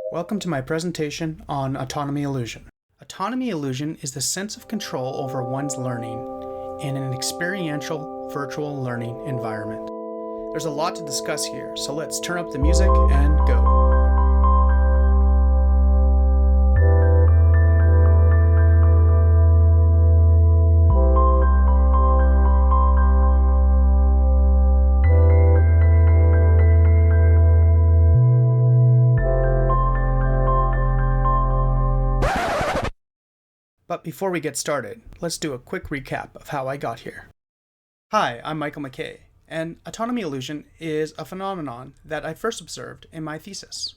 Welcome to my presentation on Autonomy Illusion. Autonomy Illusion is the sense of control over one's learning in an experiential virtual learning environment. There's a lot to discuss here, so let's turn up the music and go. But before we get started, let's do a quick recap of how I got here. Hi, I'm Michael McKay, and Autonomy Illusion is a phenomenon that I first observed in my thesis.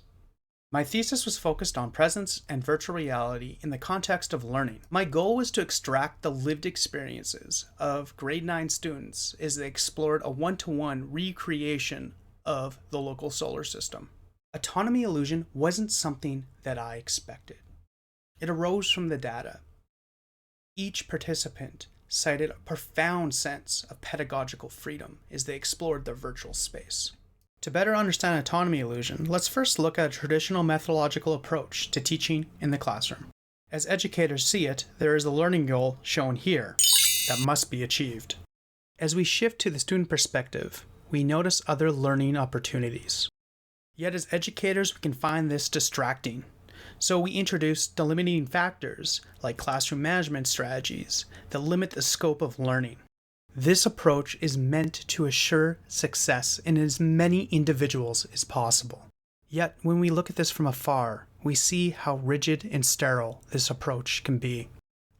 My thesis was focused on presence and virtual reality in the context of learning. My goal was to extract the lived experiences of grade 9 students as they explored a one-to-one recreation of the local solar system. Autonomy Illusion wasn't something that I expected. It arose from the data. Each participant cited a profound sense of pedagogical freedom as they explored their virtual space. To better understand autonomy illusion, let's first look at a traditional methodological approach to teaching in the classroom. As educators see it, there is a learning goal shown here that must be achieved. As we shift to the student perspective, we notice other learning opportunities. Yet as educators, we can find this distracting. So we introduce delimiting factors like classroom management strategies that limit the scope of learning. This approach is meant to assure success in as many individuals as possible. Yet when we look at this from afar, we see how rigid and sterile this approach can be.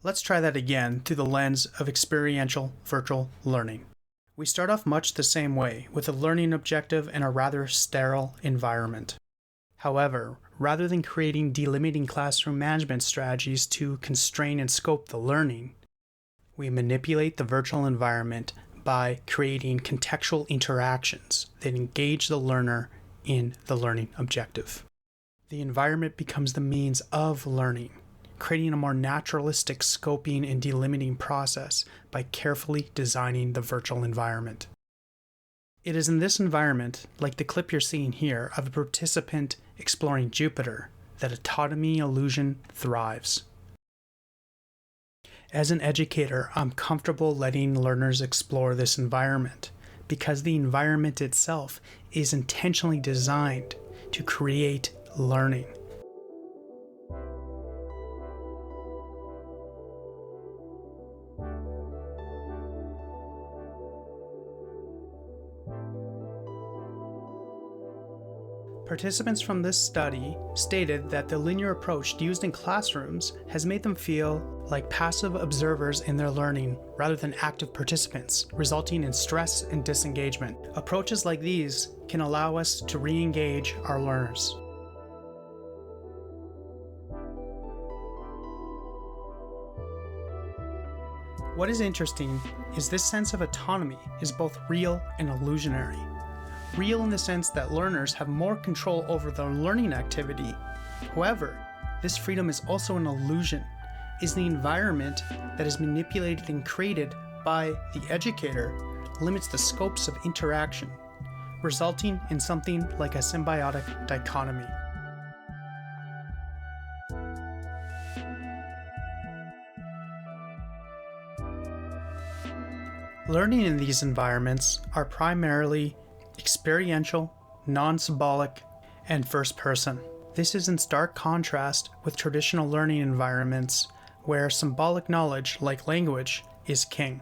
Let's try that again through the lens of experiential virtual learning. We start off much the same way, with a learning objective in a rather sterile environment. However, rather than creating delimiting classroom management strategies to constrain and scope the learning, we manipulate the virtual environment by creating contextual interactions that engage the learner in the learning objective. The environment becomes the means of learning, creating a more naturalistic scoping and delimiting process by carefully designing the virtual environment. It is in this environment, like the clip you're seeing here of a participant exploring Jupiter, that autonomy illusion thrives. As an educator, I'm comfortable letting learners explore this environment because the environment itself is intentionally designed to create learning. Participants from this study stated that the linear approach used in classrooms has made them feel like passive observers in their learning rather than active participants, resulting in stress and disengagement. Approaches like these can allow us to re-engage our learners. What is interesting is this sense of autonomy is both real and illusionary. Real in the sense that learners have more control over their learning activity. However, this freedom is also an illusion, is the environment that is manipulated and created by the educator limits the scopes of interaction, resulting in something like a symbiotic dichotomy. Learning in these environments are primarily experiential, non-symbolic, and first person. This is in stark contrast with traditional learning environments where symbolic knowledge, like language, is king.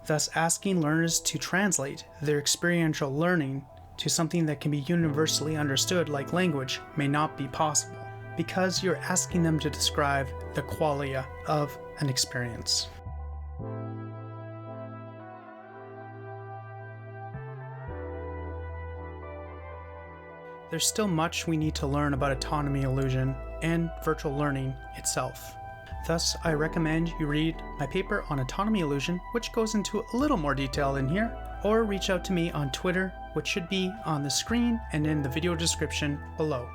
Thus, asking learners to translate their experiential learning to something that can be universally understood, like language, may not be possible because you're asking them to describe the qualia of an experience. There's still much we need to learn about autonomy illusion and virtual learning itself. Thus, I recommend you read my paper on autonomy illusion, which goes into a little more detail in here, or reach out to me on Twitter, which should be on the screen and in the video description below.